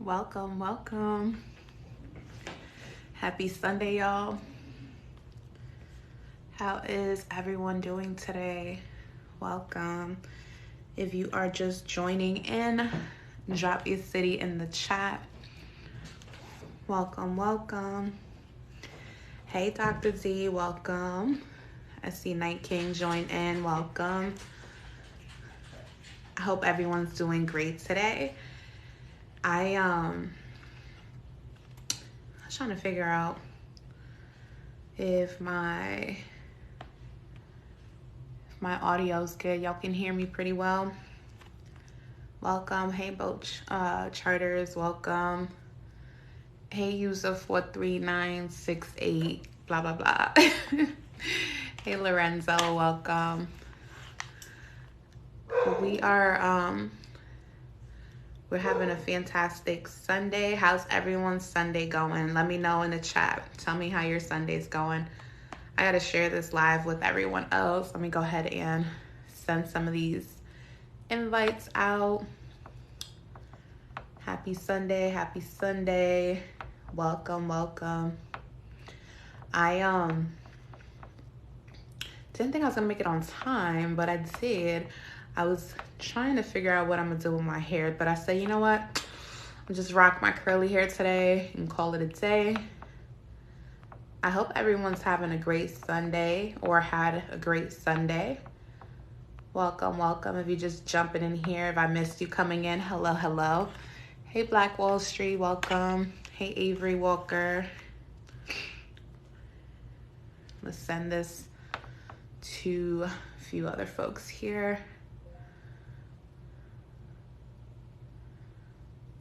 Welcome, welcome. Happy Sunday, y'all. How is everyone doing today? Welcome. If you are just joining in, drop your city in the chat. Welcome, welcome. Hey, Dr. Z, welcome. I see Night King join in. Welcome. I hope everyone's doing great today. I was trying to figure out if my audio's good. Y'all can hear me pretty well. Welcome. Hey, boat charters. Welcome. Hey, user 43968. Blah blah blah. Hey, Lorenzo. Welcome. We are we're having a fantastic Sunday. How's everyone's Sunday going? Let me know in the chat. Tell me how your Sunday's going. I gotta share this live with everyone else. Let me go ahead and send some of these invites out. Happy Sunday, happy Sunday. Welcome, welcome. I didn't think I was gonna make it on time, but I did. I was trying to figure out what I'm gonna do with my hair, but I said, you know what? I'll just rock my curly hair today and call it a day. I hope everyone's having a great Sunday or had a great Sunday. Welcome, welcome. If you're just jumping in here, if I missed you coming in, hello, hello. Hey, Black Wall Street, welcome. Hey, Avery Walker. Let's send this to a few other folks here.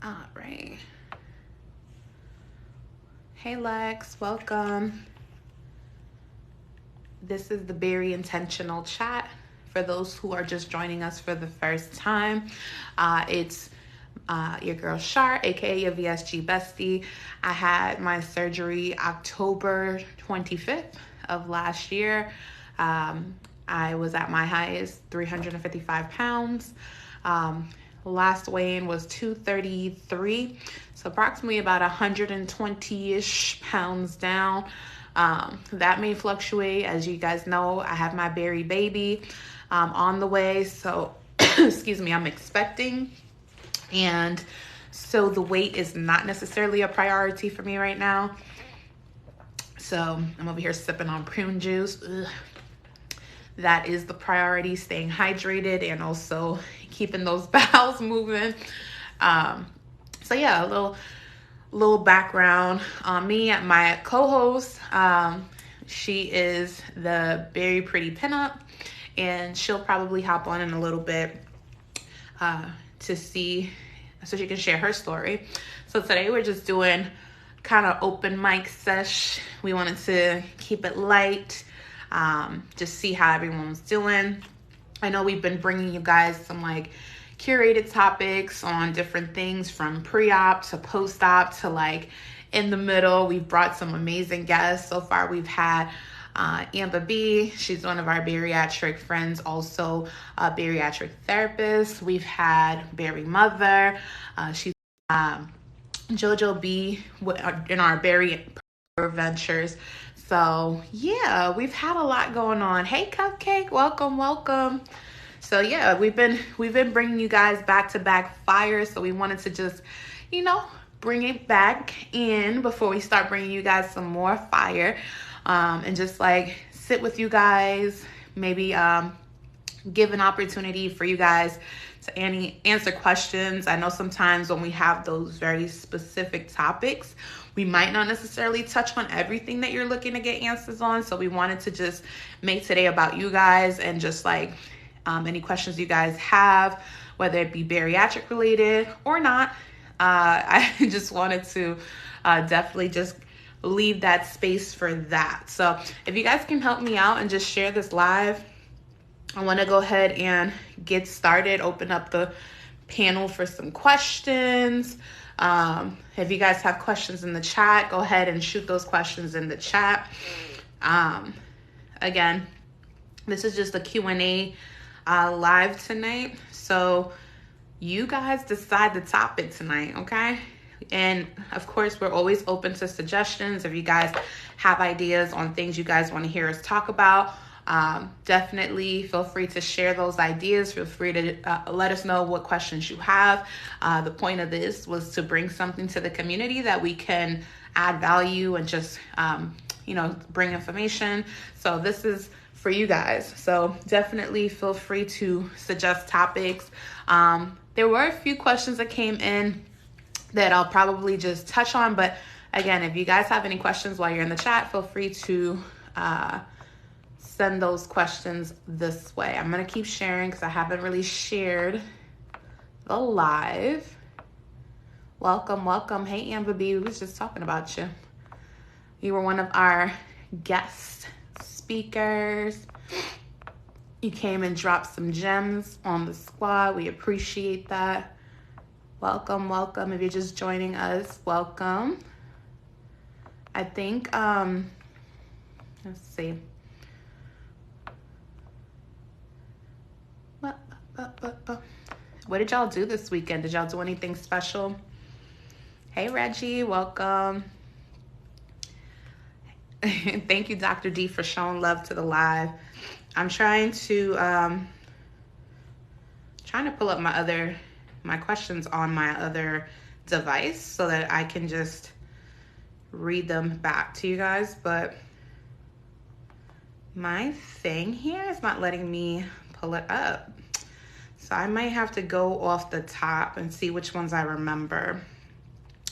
All right. Hey, Lex, welcome. This is the Bari Intentional Chat. For those who are just joining us for the first time, it's your girl Shar, aka your VSG bestie. I had my surgery October 25th of last year. I was at my highest, 355 pounds. Last weigh-in was 233, so approximately about 120-ish pounds down. That may fluctuate. As you guys know, I have my Bari baby on the way, so excuse me, I'm expecting, and so the weight is not necessarily a priority for me right now. So I'm over here sipping on prune juice. Ugh. That is the priority, staying hydrated and also keeping those bowels moving. So yeah, a little background on me. My co-host, she is the Very Pretty Pinup, and she'll probably hop on in a little bit to see, so she can share her story. So today we're just doing kind of open mic sesh. We wanted to keep it light. Just see how everyone's doing. I know we've been bringing you guys some like curated topics on different things from pre-op to post-op to like in the middle. We've brought some amazing guests. So far we've had Amber B. She's one of our bariatric friends, also a bariatric therapist. We've had Bari Mother. She's JoJo B in our Bari ventures. So yeah, we've had a lot going on. Hey, Cupcake, welcome, welcome. So yeah, we've been bringing you guys back-to-back fire. So we wanted to just, bring it back in before we start bringing you guys some more fire, and just like sit with you guys, maybe give an opportunity for you guys to answer questions. I know sometimes when we have those very specific topics, we might not necessarily touch on everything that you're looking to get answers on. So we wanted to just make today about you guys and just like any questions you guys have, whether it be bariatric related or not. I just wanted to definitely just leave that space for that. So if you guys can help me out and just share this live, I want to go ahead and get started, open up the panel for some questions. If you guys have questions in the chat, go ahead and shoot those questions in the chat. Again, this is just a Q&A live tonight. So you guys decide the topic tonight, okay? And of course, we're always open to suggestions. If you guys have ideas on things you guys want to hear us talk about, definitely feel free to share those ideas. Feel free to let us know what questions you have. The point of this was to bring something to the community that we can add value and just, bring information. So this is for you guys. So definitely feel free to suggest topics. There were a few questions that came in that I'll probably just touch on. But again, if you guys have any questions while you're in the chat, feel free to send those questions this way. I'm going to keep sharing because I haven't really shared the live. Welcome, welcome. Hey, Amber B, we was just talking about you. You were one of our guest speakers. You came and dropped some gems on the squad. We appreciate that. Welcome, welcome. If you're just joining us, welcome. I think, let's see. What did y'all do this weekend? Did y'all do anything special? Hey, Reggie, welcome. Thank you, Dr. D, for showing love to the live. I'm trying to pull up my questions on my other device so that I can just read them back to you guys, but my thing here is not letting me pull it up. So I might have to go off the top and see which ones I remember.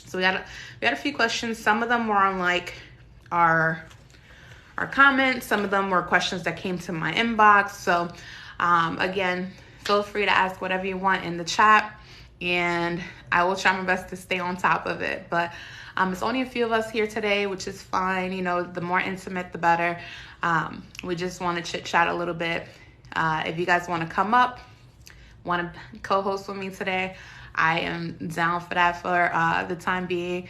So we had a few questions. Some of them were on like our comments. Some of them were questions that came to my inbox. So again, feel free to ask whatever you want in the chat, and I will try my best to stay on top of it. But it's only a few of us here today, which is fine. You know, the more intimate, the better. We just want to chit chat a little bit. If you guys want to come up, want to co-host with me today, I am down for that for the time being.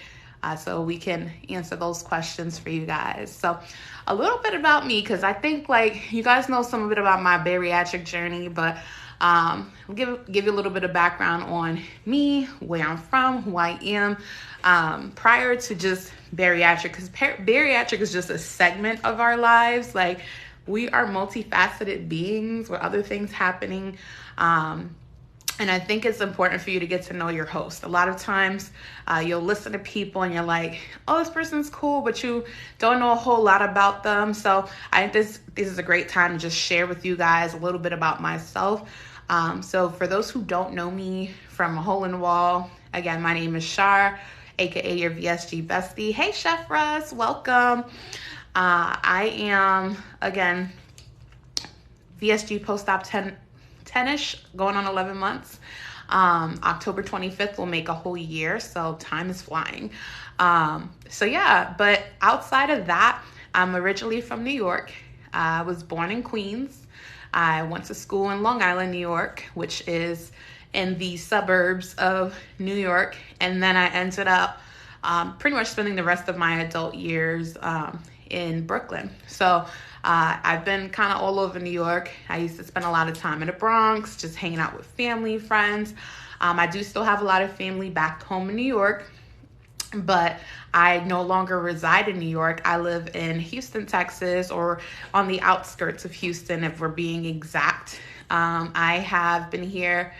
So we can answer those questions for you guys. So a little bit about me, because I think like you guys know some of it about my bariatric journey, but I'll give you a little bit of background on me, where I'm from, who I am, prior to just bariatric, because bariatric is just a segment of our lives. Like, we are multifaceted beings with other things happening. And I think it's important for you to get to know your host. A lot of times you'll listen to people and you're like, oh, this person's cool, but you don't know a whole lot about them. So I think this is a great time to just share with you guys a little bit about myself. So for those who don't know me from a hole in the wall, again, my name is Shar, aka your VSG bestie. Hey, Chef Russ, welcome. I am, again, VSG post-op 10-ish, going on 11 months. October 25th will make a whole year, so time is flying. So yeah, but outside of that, I'm originally from New York. I was born in Queens. I went to school in Long Island, New York, which is in the suburbs of New York. And then I ended up pretty much spending the rest of my adult years in Brooklyn. So I've been kind of all over New York. I used to spend a lot of time in the Bronx, just hanging out with family, friends. I do still have a lot of family back home in New York, but I no longer reside in New York. I live in Houston, Texas, or on the outskirts of Houston, if we're being exact. I have been here.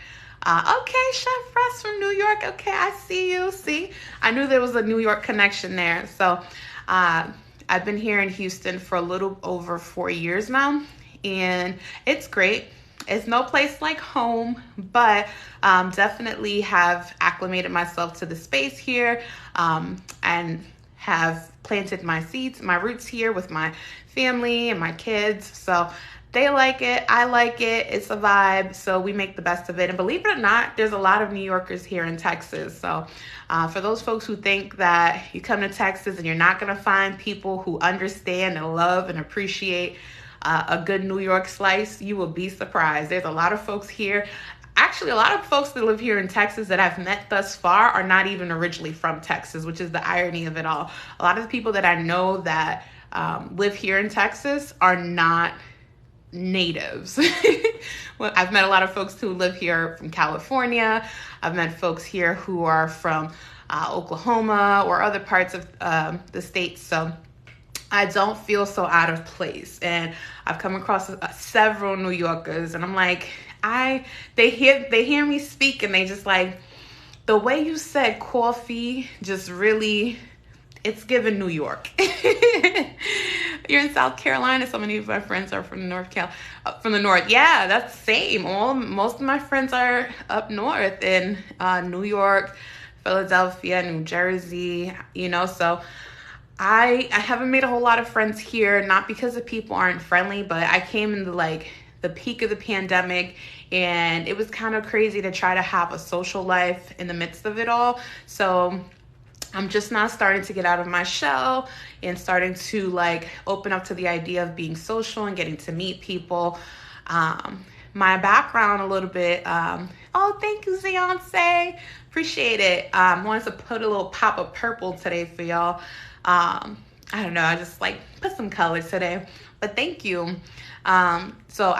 Okay, Chef Russ from New York. Okay, I see you. See, I knew there was a New York connection there. So I've been here in Houston for a little over 4 years now, and it's great. It's no place like home, but definitely have acclimated myself to the space here, and have planted my seeds, my roots here with my family and my kids. So they like it. I like it. It's a vibe. So we make the best of it. And believe it or not, there's a lot of New Yorkers here in Texas. So for those folks who think that you come to Texas and you're not going to find people who understand and love and appreciate a good New York slice, you will be surprised. There's a lot of folks here. Actually, a lot of folks that live here in Texas that I've met thus far are not even originally from Texas, which is the irony of it all. A lot of the people that I know that live here in Texas are not natives. Well, I've met a lot of folks who live here from California. I've met folks here who are from Oklahoma or other parts of the state. So I don't feel so out of place. And I've come across several New Yorkers, and I'm like, they hear me speak, and they just like, the way you said coffee just really, it's given New York. You're in South Carolina. So many of my friends are from from the north. Yeah, that's the same. Most of my friends are up north in New York, Philadelphia, New Jersey, so I haven't made a whole lot of friends here, not because the people aren't friendly, but I came into like the peak of the pandemic, and it was kind of crazy to try to have a social life in the midst of it all. So I'm just now starting to get out of my shell and starting to like open up to the idea of being social and getting to meet people. My background a little bit. Oh, thank you, Beyonce. Appreciate it. Wanted to put a little pop of purple today for y'all. I don't know. I just like put some colors today, but thank you. So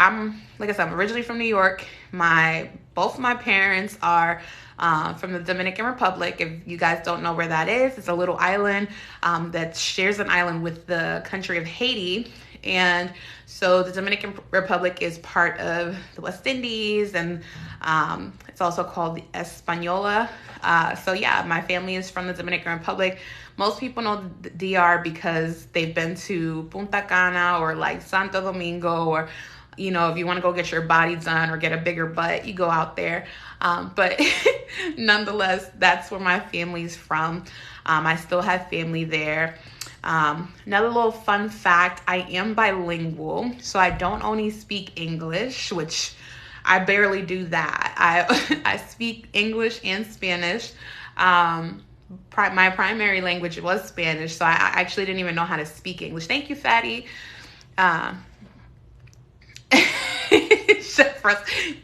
like I said, I'm originally from New York. Both of my parents are from the Dominican Republic. If you guys don't know where that is, it's a little island that shares an island with the country of Haiti. And so the Dominican Republic is part of the West Indies, and it's also called the Española. So yeah, my family is from the Dominican Republic. Most people know the DR because they've been to Punta Cana or like Santo Domingo, or if you want to go get your body done or get a bigger butt, you go out there. But nonetheless, that's where my family's from. I still have family there. Another little fun fact, I am bilingual, so I don't only speak English, which I barely do that. I speak English and Spanish. My primary language was Spanish, so I actually didn't even know how to speak English. Thank you, Fatty.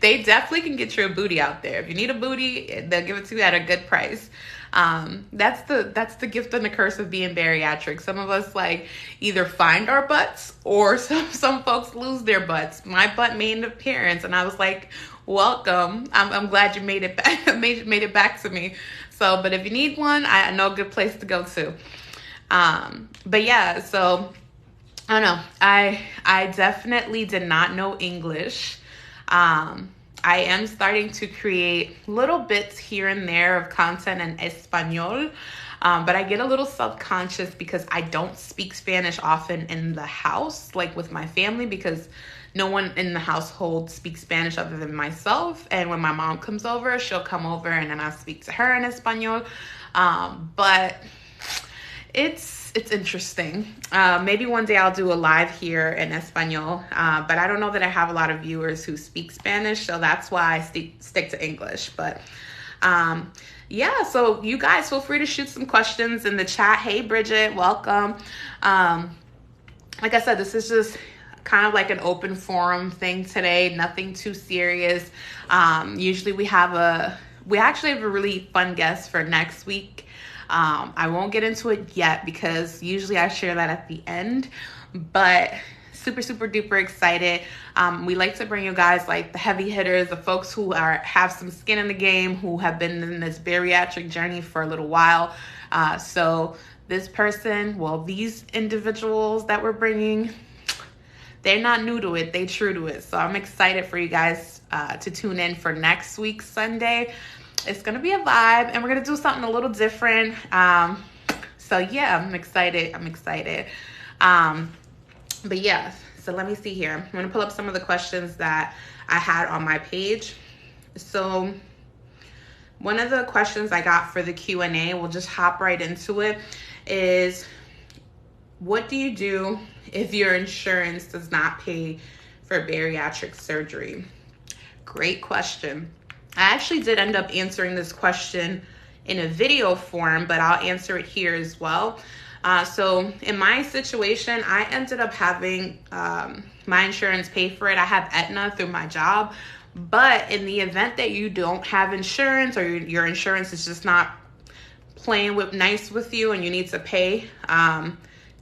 They definitely can get you a booty out there. If you need a booty, they'll give it to you at a good price. That's the gift and the curse of being bariatric. Some of us like either find our butts, or some folks lose their butts. My butt made an appearance, and I was like, welcome. I'm glad you made it back, made it back to me. So, but if you need one, I know a good place to go to. But yeah, so I don't know. I definitely did not know English. I am starting to create little bits here and there of content in Espanol, but I get a little self-conscious because I don't speak Spanish often in the house, like with my family, because no one in the household speaks Spanish other than myself. And when my mom comes over, she'll come over and then I'll speak to her in Espanol. But it's interesting. Maybe one day I'll do a live here in Espanol, but I don't know that I have a lot of viewers who speak Spanish, so that's why I stick to English. But yeah, so you guys feel free to shoot some questions in the chat. Hey, Bridget, welcome. Like I said, this is just kind of like an open forum thing today, nothing too serious. Usually we actually have a really fun guest for next week. I won't get into it yet because usually I share that at the end, but super, super duper excited. We like to bring you guys like the heavy hitters, the folks who have some skin in the game, who have been in this bariatric journey for a little while. So these individuals that we're bringing, they're not new to it, they true to it. So I'm excited for you guys to tune in for next week's Sunday. It's going to be a vibe, and we're going to do something a little different. So yeah, I'm excited. But yeah, so let me see here. I'm going to pull up some of the questions that I had on my page. So one of the questions I got for the Q&A, we'll just hop right into it, is what do you do if your insurance does not pay for bariatric surgery? Great question. I actually did end up answering this question in a video form, but I'll answer it here as well. So in my situation, I ended up having my insurance pay for it. I have Aetna through my job, but in the event that you don't have insurance, or your insurance is just not playing nice with you and you need to pay,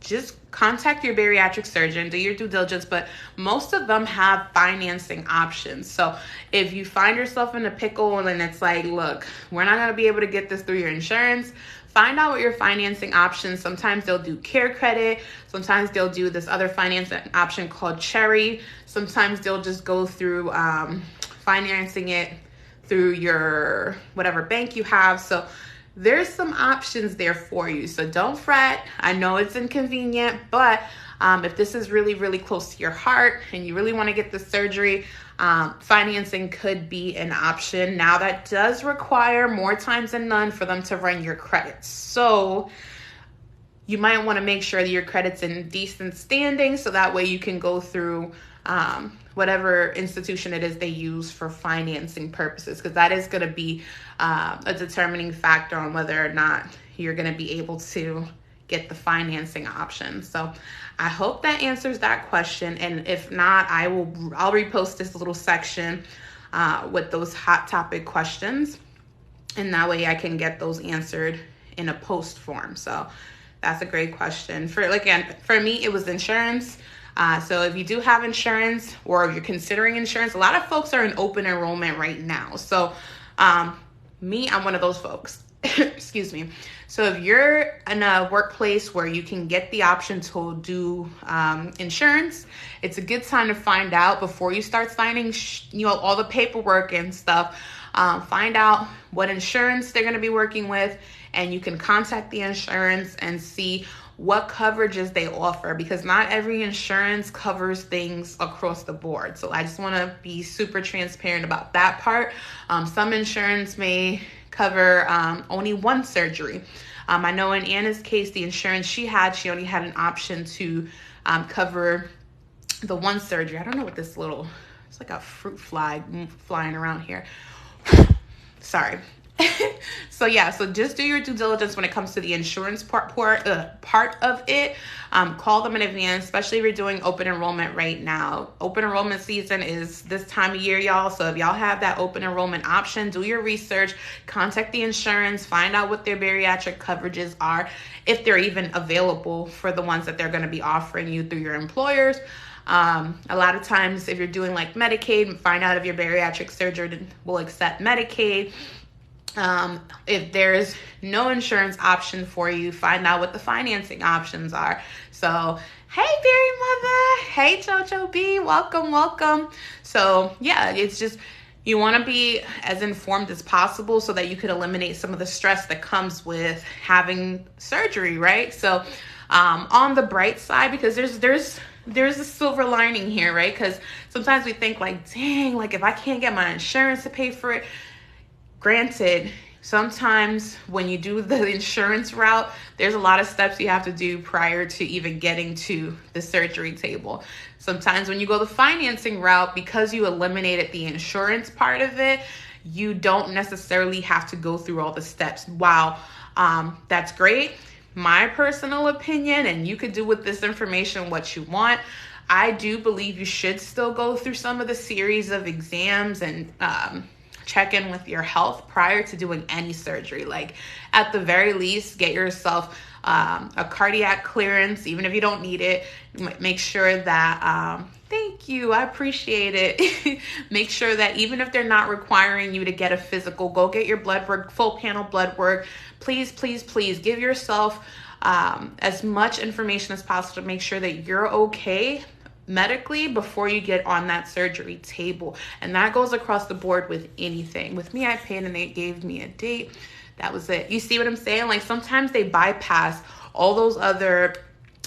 just contact your bariatric surgeon, do your due diligence, but most of them have financing options. So if you find yourself in a pickle and it's like, look, we're not going to be able to get this through your insurance, find out what your financing options. Sometimes they'll do care credit. Sometimes they'll do this other financing option called Cherry. Sometimes they'll just go through financing it through your whatever bank you have. So there's some options there for you. So don't fret. I know it's inconvenient, but if this is really, really close to your heart and you really want to get the surgery, financing could be an option. Now that does require more times than none for them to run your credits. So you might want to make sure that your credit's in decent standing so that way you can go through whatever institution it is they use for financing purposes, because that is going to be a determining factor on whether or not you're going to be able to get the financing option. So I hope that answers that question. And if not, I'll repost this little section with those hot topic questions. And that way I can get those answered in a post form. So that's a great question. For me, it was insurance. So if you do have insurance or if you're considering insurance, a lot of folks are in open enrollment right now. So I'm one of those folks. Excuse me. So if you're in a workplace where you can get the option to do insurance, it's a good time to find out before you start signing, all the paperwork and stuff. Find out what insurance they're going to be working with, and you can contact the insurance and see what coverages they offer, because not every insurance covers things across the board. So I just want to be super transparent about that part. Some insurance may cover only one surgery. I know in Anna's case, the insurance she only had an option to cover the one surgery. I don't know what it's like a fruit fly flying around here. Sorry. So just do your due diligence when it comes to the insurance part of it. Call them in advance, especially if you're doing open enrollment right now. Open enrollment season is this time of year, y'all. So if y'all have that open enrollment option, do your research, contact the insurance, find out what their bariatric coverages are, if they're even available for the ones that they're going to be offering you through your employers. A lot of times if you're doing like Medicaid, find out if your bariatric surgeon will accept Medicaid. If there's no insurance option for you, find out what the financing options are. So, hey, Berry Mother. Hey, JoJo B. Welcome. So, it's just, you want to be as informed as possible so that you could eliminate some of the stress that comes with having surgery, right? So, on the bright side, because there's a silver lining here, right? Because sometimes we think like, dang, like if I can't get my insurance to pay for it. Granted, sometimes when you do the insurance route, there's a lot of steps you have to do prior to even getting to the surgery table. Sometimes when you go the financing route, because you eliminated the insurance part of it, you don't necessarily have to go through all the steps. Wow, that's great. My personal opinion, and you could do with this information what you want. I do believe you should still go through some of the series of exams and check in with your health prior to doing any surgery. Like at the very least, get yourself a cardiac clearance, even if you don't need it. Make sure that, thank you, I appreciate it. Make sure that even if they're not requiring you to get a physical, go get your blood work, full panel blood work. Please give yourself as much information as possible to make sure that you're okay medically before you get on that surgery table. And that goes across the board with anything. With me, I paid and they gave me a date. That was it. You see what I'm saying? Like sometimes they bypass all those other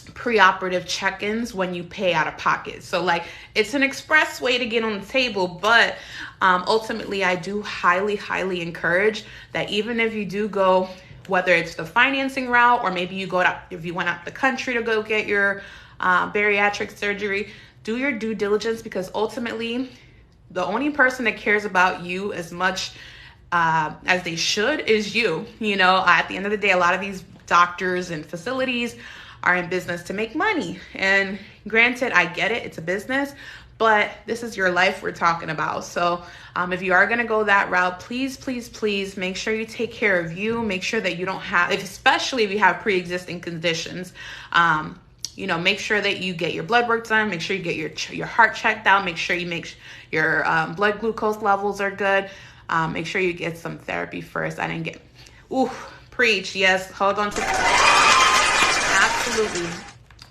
preoperative check-ins when you pay out of pocket. So like it's an express way to get on the table, but ultimately I do highly encourage that even if you do go, whether it's the financing route or maybe if you went out the country to go get your bariatric surgery, do your due diligence, because ultimately the only person that cares about you as much as they should is you. At the end of the day, a lot of these doctors and facilities are in business to make money. And granted, I get it, it's a business, but this is your life we're talking about. So if you are going to go that route, please make sure you take care of you. Make sure that you don't have, especially if you have pre-existing conditions, make sure that you get your blood work done, make sure you get your heart checked out, make sure you make your blood glucose levels are good. Make sure you get some therapy first. I didn't get, preach, yes, hold on to that. Absolutely.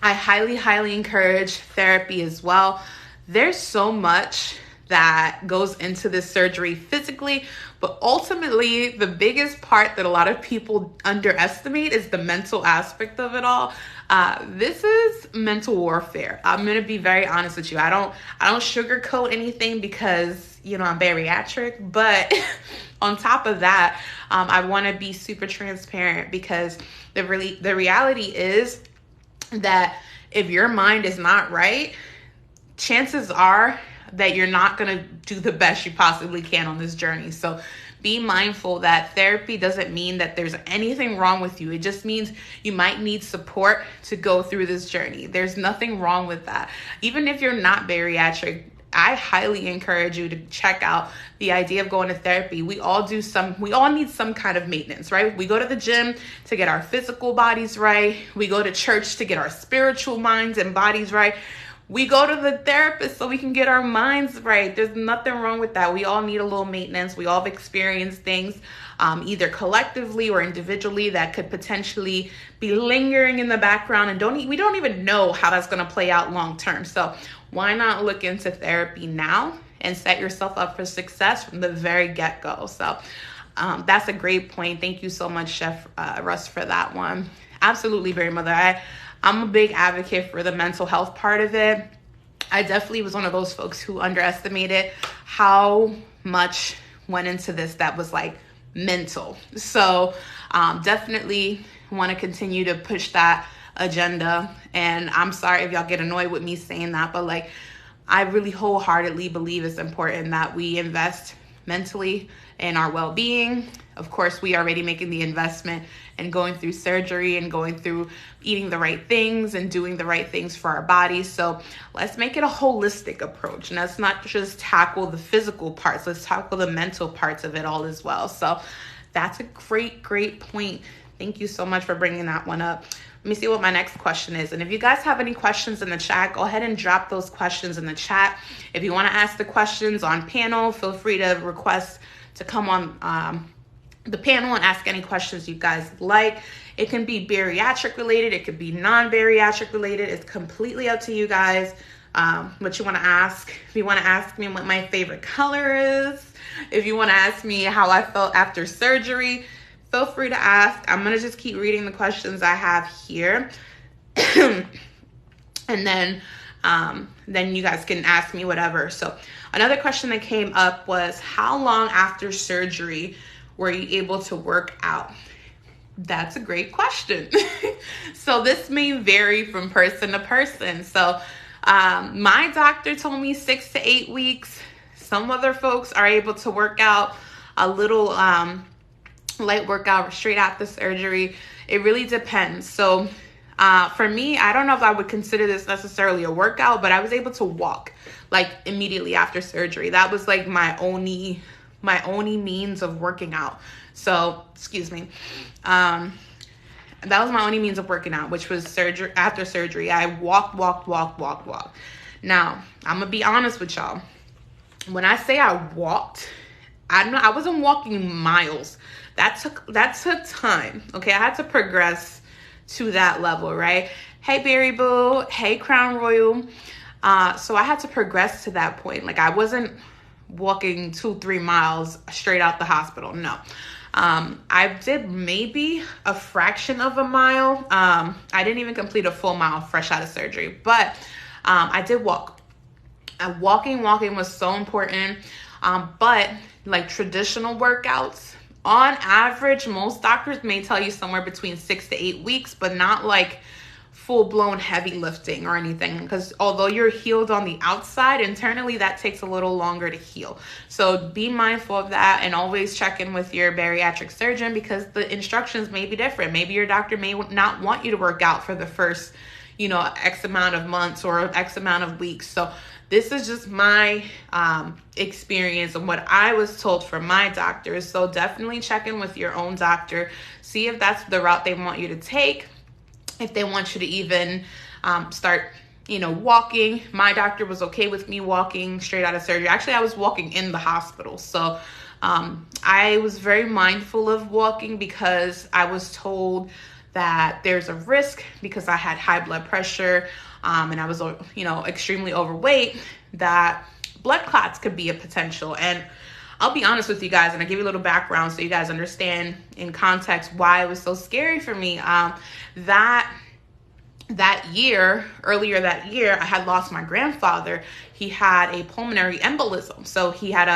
I highly, highly encourage therapy as well. There's so much that goes into this surgery physically, but ultimately the biggest part that a lot of people underestimate is the mental aspect of it all. This is mental warfare. I'm gonna be very honest with you. I don't sugarcoat anything because I'm bariatric, but on top of that, I want to be super transparent because the reality is that if your mind is not right, chances are that you're not going to do the best you possibly can on this journey. So be mindful that therapy doesn't mean that there's anything wrong with you. It just means you might need support to go through this journey. There's nothing wrong with that. Even if you're not bariatric, I highly encourage you to check out the idea of going to therapy. We all need some kind of maintenance, right? We go to the gym to get our physical bodies right. We go to church to get our spiritual minds and bodies right. We go to the therapist so we can get our minds right. There's nothing wrong with that. We all need a little maintenance. We all have experienced things, either collectively or individually, that could potentially be lingering in the background, and we don't even know how that's going to play out long term. So why not look into therapy now and set yourself up for success from the very get-go? So that's a great point. Thank you so much, Chef Russ, for that one. Absolutely, Berry Mother. I'm a big advocate for the mental health part of it. I definitely was one of those folks who underestimated how much went into this that was like mental. So definitely want to continue to push that agenda. And I'm sorry if y'all get annoyed with me saying that, but like, I really wholeheartedly believe it's important that we invest mentally in our well-being. Of course, we are already making the investment and going through surgery and going through eating the right things and doing the right things for our bodies. So let's make it a holistic approach. And let's not just tackle the physical parts. Let's tackle the mental parts of it all as well. So that's a great, great point. Thank you so much for bringing that one up. Let me see what my next question is. And if you guys have any questions in the chat, go ahead and drop those questions in the chat. If you want to ask the questions on panel, feel free to request to come on the panel and ask any questions you guys like. It can be bariatric related. It could be non-bariatric related. It's completely up to you guys what you want to ask. If you want to ask me what my favorite color is, if you want to ask me how I felt after surgery, feel free to ask. I'm going to just keep reading the questions I have here. And then you guys can ask me whatever. So another question that came up was, how long after surgery were you able to work out? That's a great question. So this may vary from person to person. So my doctor told me 6 to 8 weeks. Some other folks are able to work out a little light workout straight after surgery. It really depends. So for me, I don't know if I would consider this necessarily a workout, but I was able to walk like immediately after surgery. That was like my only means of working out. So, excuse me. That was my only means of working out, which was surgery. After surgery, I walk. Now, I'm gonna be honest with y'all. When I say I walked, I wasn't walking miles. That took time. Okay, I had to progress to that level, right? Hey, Berry Boo. Hey, Crown Royal. So I had to progress to that point. Like, I wasn't walking 2-3 miles straight out the hospital. No. I did maybe a fraction of a mile. I didn't even complete a full mile fresh out of surgery, but I did walk. Walking was so important. But like traditional workouts, on average, most doctors may tell you somewhere between 6 to 8 weeks, but not like full-blown heavy lifting or anything, because although you're healed on the outside, internally that takes a little longer to heal. So be mindful of that, and always check in with your bariatric surgeon, because the instructions may be different. Maybe your doctor may not want you to work out for the first X amount of months or X amount of weeks. So this is just my experience and what I was told from my doctors. So definitely check in with your own doctor. See if that's the route they want you to take. If they want you to even start, walking. My doctor was okay with me walking straight out of surgery. Actually, I was walking in the hospital. So I was very mindful of walking because I was told that there's a risk because I had high blood pressure and I was, extremely overweight, that blood clots could be a potential. And I'll be honest with you guys, and I'll give you a little background so you guys understand in context why it was so scary for me. Earlier that year, I had lost my grandfather. He had a pulmonary embolism. So he had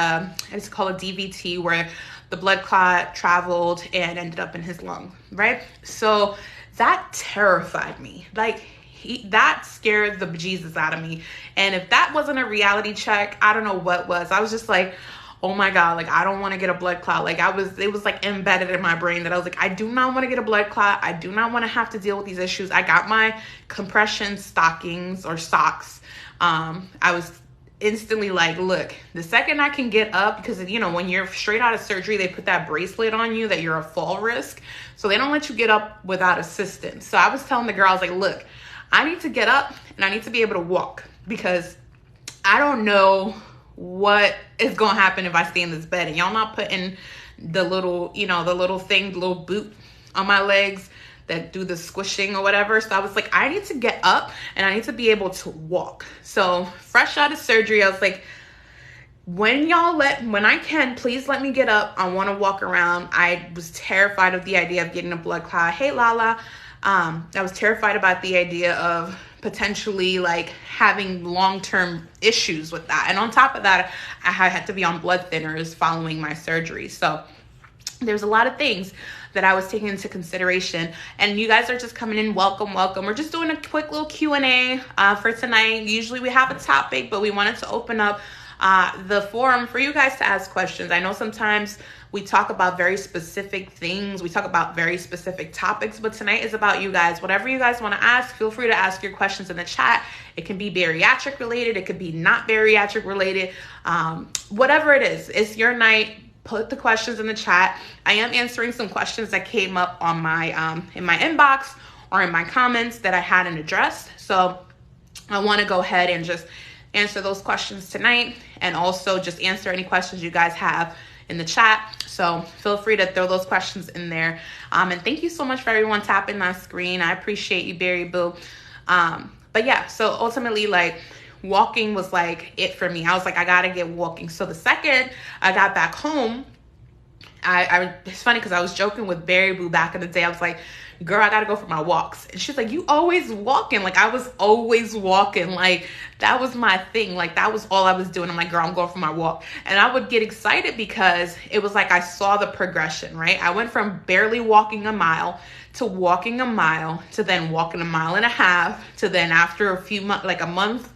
it's called a DVT, where the blood clot traveled and ended up in his lung, right? So that terrified me. That scared the bejesus out of me. And if that wasn't a reality check, I don't know what was. I was just like, oh my God, I don't want to get a blood clot. It was embedded in my brain that I was like, I do not want to get a blood clot. I do not want to have to deal with these issues. I got my compression stockings or socks. I was instantly like, look, the second I can get up, because, when you're straight out of surgery, they put that bracelet on you that you're a fall risk. So they don't let you get up without assistance. So I was telling the girl, I was like, look, I need to get up and I need to be able to walk, because I don't know what is going to happen if I stay in this bed. And y'all not putting the little boot on my legs that do the squishing or whatever. So I was like, I need to get up and I need to be able to walk. So fresh out of surgery, I was like, when I can, please let me get up. I want to walk around. I was terrified of the idea of getting a blood clot. Hey, Lala. I was terrified about the idea of potentially having long-term issues with that. And on top of that, I had to be on blood thinners following my surgery. So there's a lot of things that I was taking into consideration. And you guys are just coming in. Welcome. We're just doing a quick little Q&A for tonight. Usually we have a topic, but we wanted to open up the forum for you guys to ask questions. I know sometimes we talk about very specific things. We talk about very specific topics, but tonight is about you guys. Whatever you guys want to ask, feel free to ask your questions in the chat. It can be bariatric related. It could be not bariatric related. Whatever it is, it's your night. Put the questions in the chat. I am answering some questions that came up on my in my inbox or in my comments that I hadn't addressed. So I want to go ahead and just answer those questions tonight, and also just answer any questions you guys have in the chat. So feel free to throw those questions in there. And thank you so much for everyone tapping my screen. I appreciate you, Barry Boo. But yeah, so ultimately, walking was it for me. I was like, I gotta get walking. So the second I got back home, it's funny because I was joking with Barry Boo back in the day. I was like, girl, I gotta go for my walks. And she's like, you always walking. I was always walking. That was my thing. That was all I was doing. I'm like, girl, I'm going for my walk. And I would get excited because it was I saw the progression, right? I went from barely walking a mile to walking a mile to then walking a mile and a half to then after a few months, a month,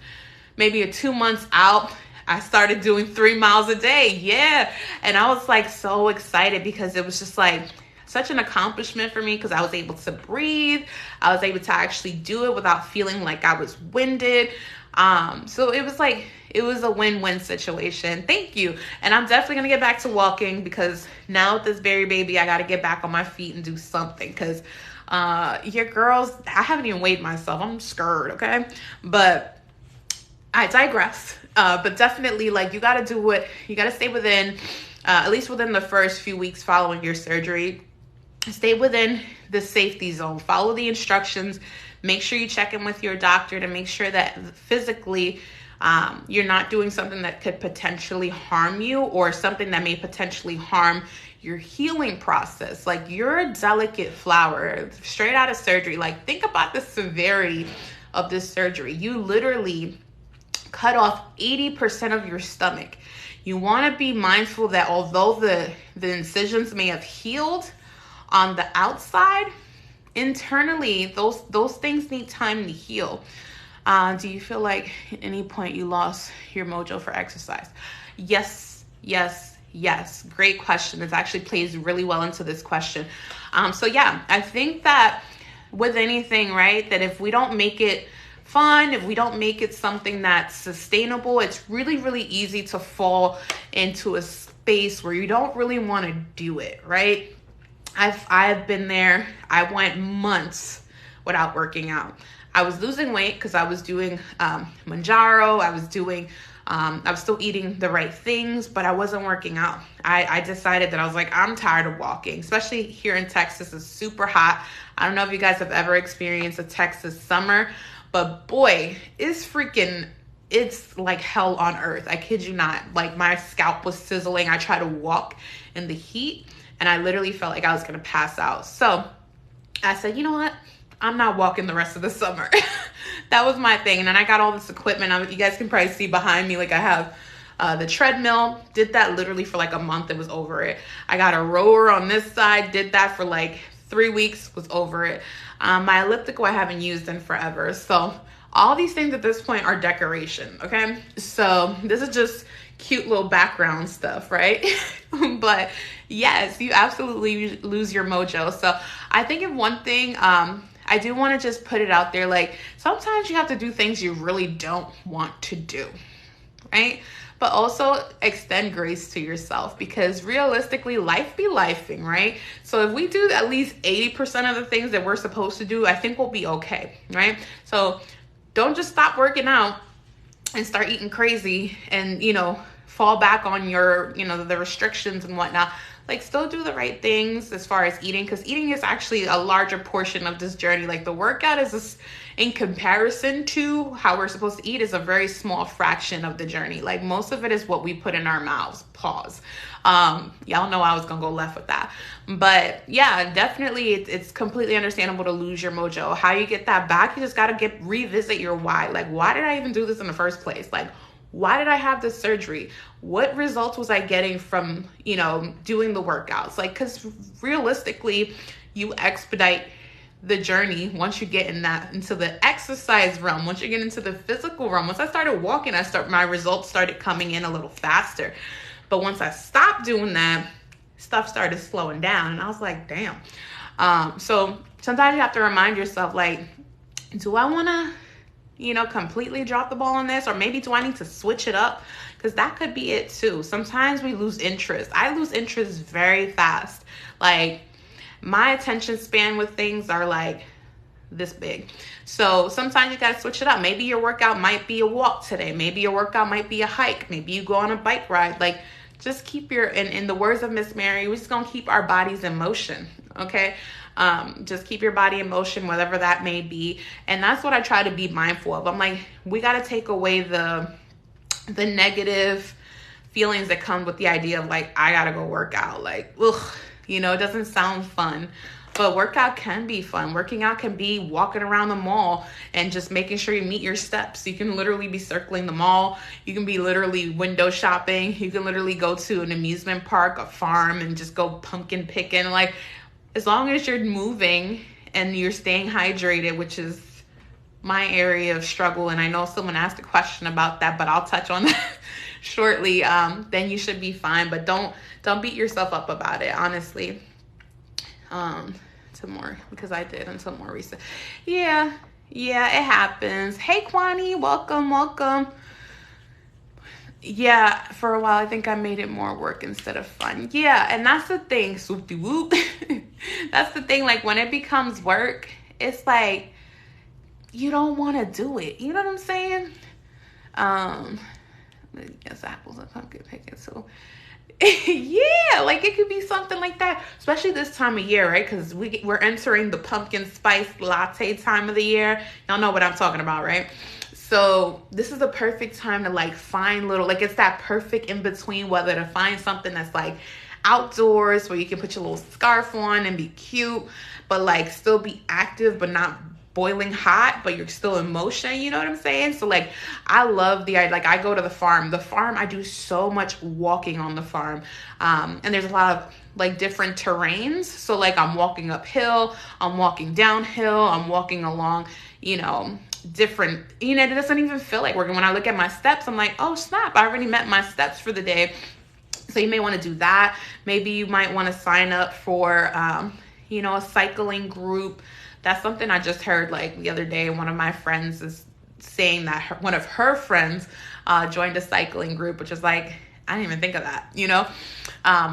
maybe 2 months out, I started doing 3 miles a day. Yeah. And I was so excited because it was just such an accomplishment for me, because I was able to breathe. I was able to actually do it without feeling like I was winded. So it was a win-win situation. Thank you. And I'm definitely going to get back to walking, because now with this berry baby, I got to get back on my feet and do something, because your girls, I haven't even weighed myself. I'm scared. Okay. But I digress. But definitely you got to do what you got to stay within, at least within the first few weeks following your surgery. Stay within the safety zone. Follow the instructions. Make sure you check in with your doctor to make sure that physically you're not doing something that could potentially harm you, or something that may potentially harm your healing process. You're a delicate flower straight out of surgery. Think about the severity of this surgery. You literally cut off 80% of your stomach. You want to be mindful that although the incisions may have healed on the outside, internally those things need time to heal. Do you feel like at any point you lost your mojo for exercise? Yes. Great question. This actually plays really well into this question. So yeah, I think that with anything, right, that if we don't make it fun, if we don't make it something that's sustainable, it's really, really easy to fall into a space where you don't really want to do it, right? I've been there. I went months without working out. I was losing weight because I was doing Manjaro. I was still eating the right things, but I wasn't working out. I decided that I was like, I'm tired of walking, especially here in Texas. It's super hot. I don't know if you guys have ever experienced a Texas summer, but boy, it's like hell on earth. I kid you not. Like, my scalp was sizzling. I tried to walk in the heat and I literally felt like I was going to pass out. So I said, you know what? I'm not walking the rest of the summer. That was my thing. And then I got all this equipment. You guys can probably see behind me, like I have the treadmill. Did that literally for like a month. It was over it. I got a rower on this side. Did that for like 3 weeks. Was over it. My elliptical I haven't used in forever. So all these things at this point are decoration. Okay. So this is just cute little background stuff, right? But yes, you absolutely lose your mojo. So I think of one thing, I do want to just put it out there. Like, sometimes you have to do things you really don't want to do, right? But also extend grace to yourself, because realistically, life be lifing, right? So if we do at least 80% of the things that we're supposed to do, I think we'll be okay, right? So don't just stop working out and start eating crazy and, fall back on your, the restrictions and whatnot. Like, still do the right things as far as eating, because eating is actually a larger portion of this journey. Like, the workout is just, in comparison to how we're supposed to eat, is a very small fraction of the journey. Like, most of it is what we put in our mouths. Pause. Y'all know I was gonna go left with that, but yeah, definitely it's completely understandable to lose your mojo. How you get that back? You just gotta revisit your why. Like, why did I even do this in the first place? Like, why did I have this surgery? What results was I getting from, doing the workouts? Like, because realistically, you expedite the journey once you get into the exercise realm, once you get into the physical realm. Once I started walking, my results started coming in a little faster. But once I stopped doing that, stuff started slowing down. And I was like, damn. So sometimes you have to remind yourself, like, do I want to, completely drop the ball on this? Or maybe do I need to switch it up? Because that could be it too. Sometimes we lose interest. I lose interest very fast. Like, my attention span with things are like this big. So sometimes you got to switch it up. Maybe your workout might be a walk today. Maybe your workout might be a hike. Maybe you go on a bike ride. Like, just keep in the words of Miss Mary, we're just going to keep our bodies in motion. Okay. Just keep your body in motion, whatever that may be. And that's what I try to be mindful of. I'm like, we got to take away the negative feelings that come with the idea of, like, I got to go work out. Like, ugh, it doesn't sound fun. But workout can be fun. Working out can be walking around the mall and just making sure you meet your steps. You can literally be circling the mall. You can be literally window shopping. You can literally go to an amusement park, a farm, and just go pumpkin picking. Like, as long as you're moving and you're staying hydrated, which is my area of struggle. And I know someone asked a question about that, but I'll touch on that shortly. Then you should be fine. But don't beat yourself up about it, honestly. Because I did until more recent. Yeah, it happens. Hey, Kwani, welcome. Yeah, for a while, I think I made it more work instead of fun. Yeah, and that's the thing, swoop-de-whoop. That's the thing, like, when it becomes work, it's like, you don't want to do it. You know what I'm saying? Yes, apples and pumpkin picking, so... Yeah, like, it could be something like that, especially this time of year, right? Because we're entering the pumpkin spice latte time of the year. Y'all know what I'm talking about, right? So this is a perfect time to, like, find it's that perfect in between, whether to find something that's like outdoors where you can put your little scarf on and be cute, but like still be active, but not boiling hot, but you're still in motion. You know what I'm saying? So, like, I love I go to the farm. I do so much walking on the farm. And there's a lot of, like, different terrains. So, like, I'm walking uphill, I'm walking downhill, I'm walking along, different, it doesn't even feel like working. When I look at my steps, I'm like, oh snap, I already met my steps for the day. So you may want to do that. Maybe you might want to sign up for, a cycling group. That's something I just heard, like, the other day. One of my friends is saying that one of her friends joined a cycling group, which is like, I didn't even think of that,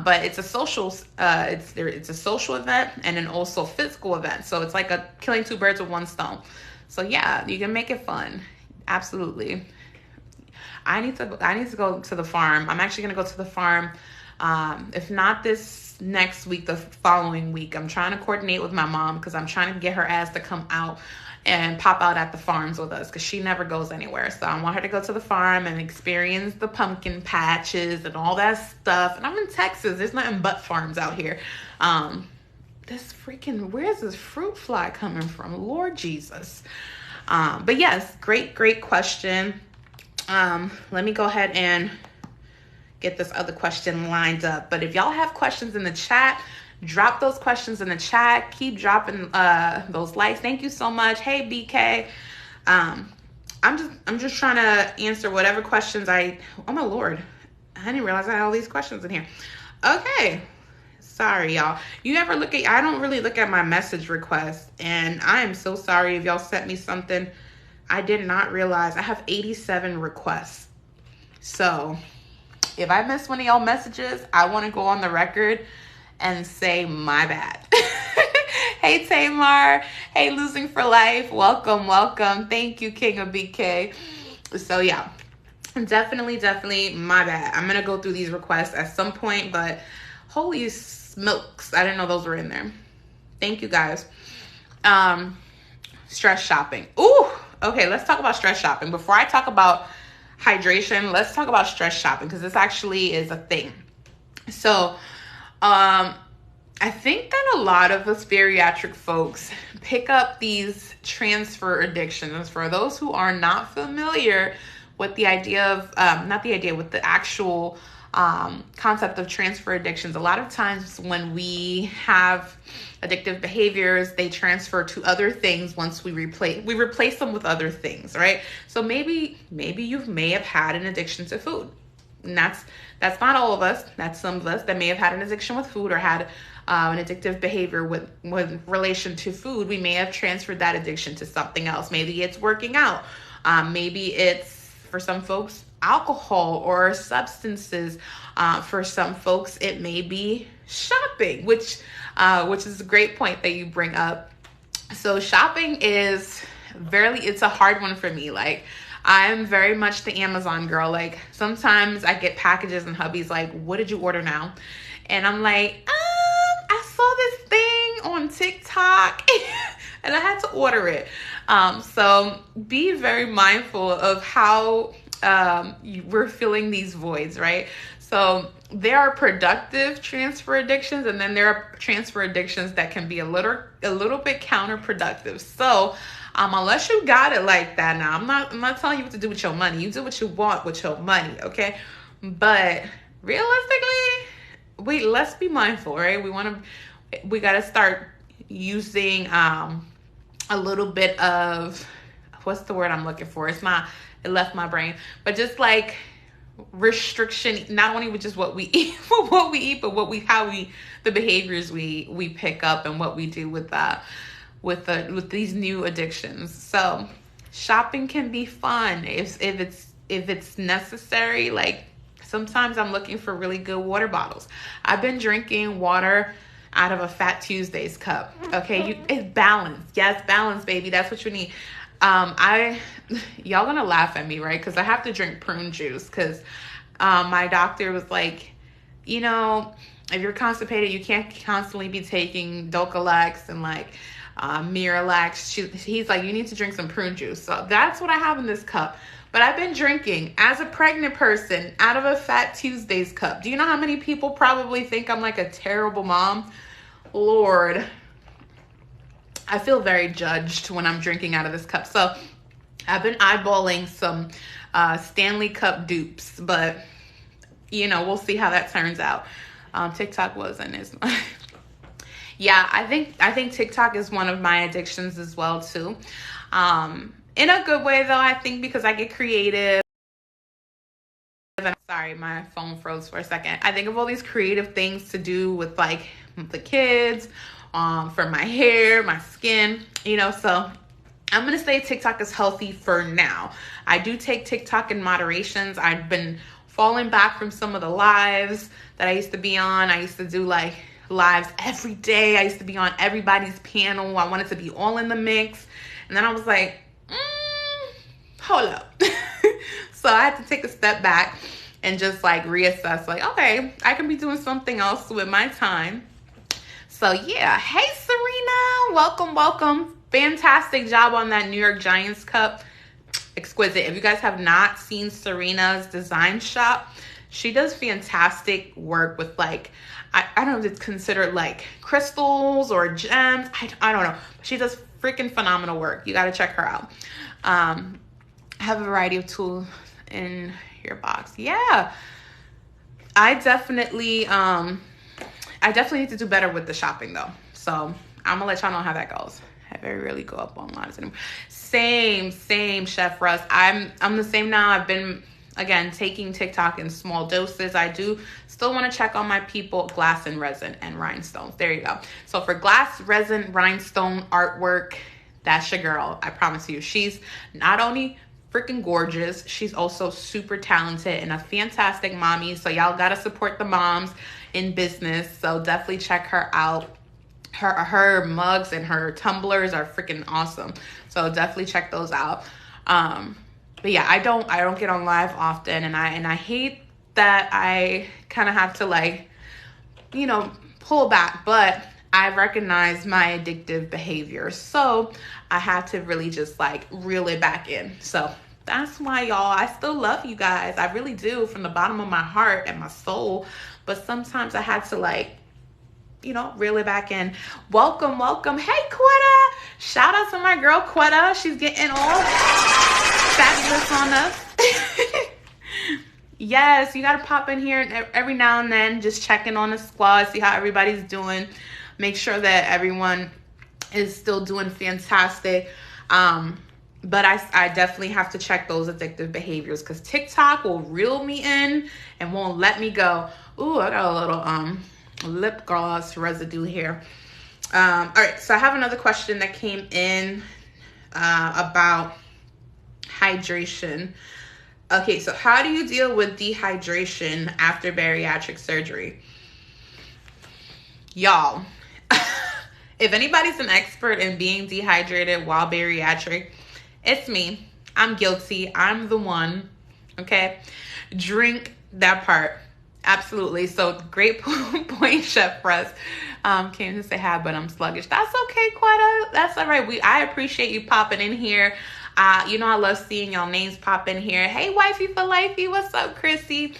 but it's a social, it's a social event and an also physical event. So it's like killing two birds with one stone. So yeah, you can make it fun. Absolutely. I need to go to the farm. I'm actually gonna go to the farm. If not this next week, the following week. I'm trying to coordinate with my mom because I'm trying to get her ass to come out and pop out at the farms with us because she never goes anywhere. So I want her to go to the farm and experience the pumpkin patches and all that stuff. And I'm in Texas. There's nothing but farms out here. Where's this fruit fly coming from? Lord Jesus. But yes, great question. Let me go ahead and get this other question lined up. But if y'all have questions in the chat, drop those questions in the chat. Keep dropping those likes. Thank you so much. Hey BK. I'm just trying to answer whatever questions oh my Lord. I didn't realize I had all these questions in here. Okay. Sorry, y'all. I don't really look at my message requests, and I am so sorry if y'all sent me something. I did not realize I have 87 requests. So if I miss one of y'all messages, I want to go on the record and say my bad. Hey Tamar. Hey Losing for Life. Welcome. Thank you, King of BK. So yeah, definitely my bad. I'm going to go through these requests at some point, but holy smokes, I didn't know those were in there. Thank you guys. Stress shopping. Ooh, okay, let's talk about stress shopping. Before I talk about hydration, let's talk about stress shopping because this actually is a thing. So, I think that a lot of us bariatric folks pick up these transfer addictions. For those who are not familiar with the idea of, with the actual concept of transfer addictions, a lot of times when we have addictive behaviors, they transfer to other things once we replace them with other things, right? So maybe you may have had an addiction to food. And that's not all of us. That's some of us that may have had an addiction with food or had an addictive behavior with relation to food. We may have transferred that addiction to something else. Maybe it's working out. Maybe it's, for some folks, alcohol or substances. For some folks, it may be shopping, which is a great point that you bring up. So shopping it's a hard one for me. Like, I'm very much the Amazon girl. Like, sometimes I get packages and hubby's like, what did you order now? And I'm like, I saw this thing on TikTok and I had to order it. So be very mindful of how we're filling these voids, right? So there are productive transfer addictions, and then there are transfer addictions that can be a little bit counterproductive. So unless you got it like that, now I'm not telling you what to do with your money. You do what you want with your money, okay? But realistically, let's be mindful, right? We got to start using a little bit of, what's the word I'm looking for? It left my brain, but just like restriction, not only with just what we eat, but the behaviors we pick up and what we do with these new addictions. So shopping can be fun if it's necessary. Like, sometimes I'm looking for really good water bottles. I've been drinking water out of a Fat Tuesdays cup. Okay, it's balanced. Yes, balance, baby. That's what you need. Y'all gonna laugh at me, right? Because I have to drink prune juice because my doctor was like, if you're constipated, you can't constantly be taking Docalax and like Miralax. He's like, you need to drink some prune juice. So that's what I have in this cup. But I've been drinking as a pregnant person out of a Fat Tuesdays cup. Do you know how many people probably think I'm like a terrible mom? Lord, I feel very judged when I'm drinking out of this cup. So I've been eyeballing some Stanley Cup dupes, but we'll see how that turns out. TikTok wasn't as much. Yeah, I think TikTok is one of my addictions as well too. In a good way though, I think, because I get creative. Sorry, my phone froze for a second. I think of all these creative things to do with like the kids, for my hair, my skin, so I'm going to say TikTok is healthy for now. I do take TikTok in moderations. I've been falling back from some of the lives that I used to be on. I used to do like lives every day. I used to be on everybody's panel. I wanted to be all in the mix. And then I was like, hold up. So I had to take a step back and just like reassess, like, okay, I can be doing something else with my time. So yeah, hey Serena, welcome. Fantastic job on that New York Giants cup. Exquisite. If you guys have not seen Serena's design shop, she does fantastic work with like, I don't know if it's considered like crystals or gems. I don't know. She does freaking phenomenal work. You got to check her out. I have a variety of tools in your box. Yeah. I definitely need to do better with the shopping though. So I'm gonna let y'all know how that goes. I very rarely go up online anymore. Same, Chef Russ. I'm the same now. I've been, again, taking TikTok in small doses. I do still want to check on my people, glass and resin and rhinestones. There you go. So for glass, resin, rhinestone artwork, that's your girl. I promise you. She's not only freaking gorgeous, she's also super talented and a fantastic mommy. So y'all gotta support the moms in business. So definitely check her out. Her mugs and her tumblers are freaking awesome. So definitely check those out. But yeah, I don't get on live often, and I hate that I kind of have to like, pull back, but I recognize my addictive behavior. So I have to really just like reel it back in. So that's why, y'all, I still love you guys. I really do, from the bottom of my heart and my soul. But sometimes I had to like, reel it back in. Welcome. Hey, Quetta. Shout out to my girl, Quetta. She's getting all fabulous on us. Yes, you got to pop in here every now and then, just checking on the squad, see how everybody's doing. Make sure that everyone is still doing fantastic. But I definitely have to check those addictive behaviors, because TikTok will reel me in and won't let me go. Ooh, I got a little lip gloss residue here. All right, so I have another question that came in about hydration. Okay, so how do you deal with dehydration after bariatric surgery? Y'all, if anybody's an expert in being dehydrated while bariatric, it's me. I'm guilty. I'm the one. Okay, drink that part. Absolutely. So great point, Chef Russ. Came to say hi, but I'm sluggish. That's okay, Quetta. That's all right. I appreciate you popping in here. I love seeing y'all names pop in here. Hey, wifey for lifey. What's up, Chrissy?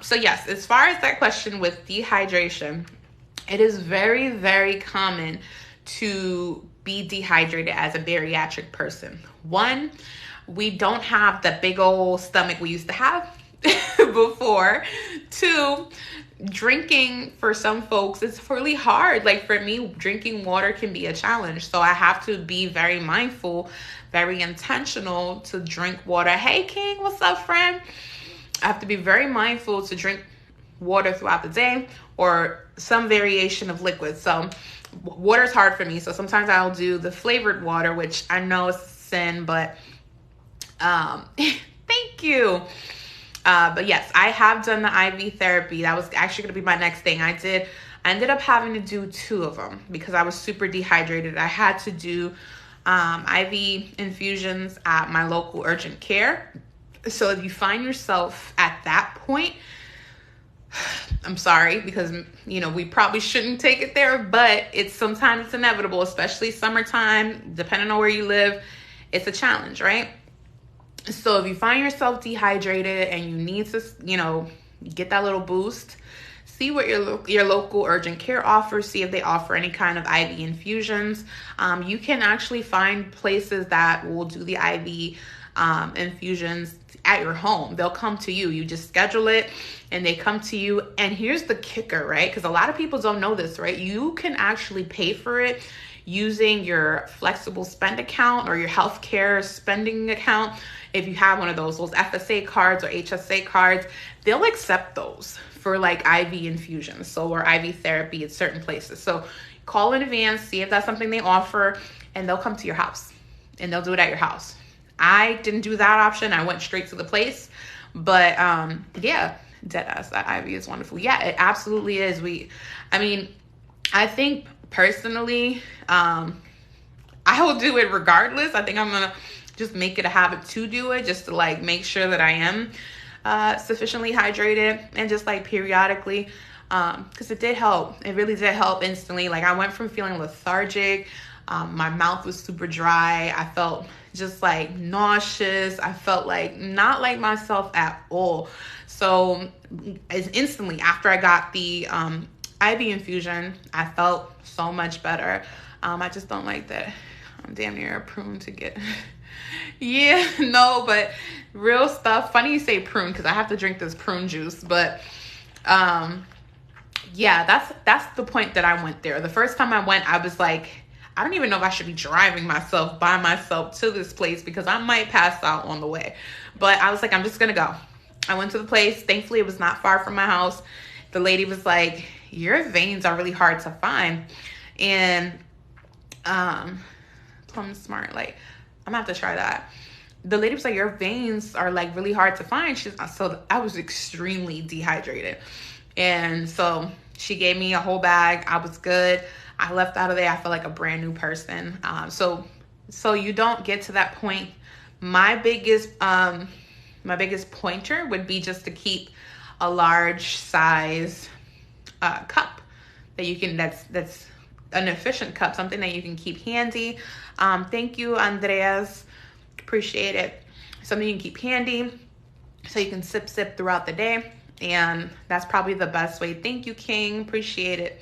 So yes, as far as that question with dehydration, it is very, very common to be dehydrated as a bariatric person. One, we don't have the big old stomach we used to have before. Two, drinking for some folks is really hard. Like for me, drinking water can be a challenge. So I have to be very mindful, very intentional to drink water. Hey, King, what's up, friend? I have to be very mindful to drink water throughout the day or some variation of liquid. So water is hard for me. So sometimes I'll do the flavored water, which I know is a sin, but thank you. But yes, I have done the IV therapy. That was actually going to be my next thing. I ended up having to do 2 of them because I was super dehydrated. I had to do IV infusions at my local urgent care. So if you find yourself at that point, I'm sorry, because we probably shouldn't take it there, but sometimes it's inevitable, especially summertime, depending on where you live. It's a challenge, right? So if you find yourself dehydrated and you need to, get that little boost, see what your local urgent care offers. See if they offer any kind of IV infusions. You can actually find places that will do the IV infusions at your home. They'll come to you. You just schedule it and they come to you. And here's the kicker, right? Because a lot of people don't know this, right? You can actually pay for it using your flexible spend account or your healthcare spending account. If you have one of those FSA cards or HSA cards, they'll accept those for like IV infusions, or IV therapy at certain places. So call in advance, see if that's something they offer, and they'll come to your house and they'll do it at your house. I didn't do that option. I went straight to the place, but yeah, deadass, that IV is wonderful. Yeah, it absolutely is. I think personally, I I will do it regardless. I think I'm gonna just make it a habit to do it, just to like make sure that I am sufficiently hydrated, and just like periodically, because it did help. It really did help instantly. Like I went from feeling lethargic, my mouth was super dry, I felt just like nauseous, I felt like not like myself at all. So instantly after I got the IV infusion, I felt so much better. I just don't like that I'm damn near a prune to get yeah, no, but real stuff. Funny you say prune, because I have to drink this prune juice. But yeah, that's the point that I went there. The first time I went, I was like, I don't even know if I should be driving myself by myself to this place, because I might pass out on the way. But I was like, I'm just gonna go. I went to the place. Thankfully, it was not far from my house. The lady was like, your veins are really hard to find. And plum smart, like, I'm gonna have to try that. The lady was like, your veins are like really hard to find. So I was extremely dehydrated. And so she gave me a whole bag. I was good. I left out of there. I felt like a brand new person. So you don't get to that point. My biggest pointer would be just to keep a large size cup that you can, that's an efficient cup, something that you can keep handy. Thank you, Andreas. Appreciate it. Something you can keep handy so you can sip throughout the day. And that's probably the best way. Thank you, King. Appreciate it.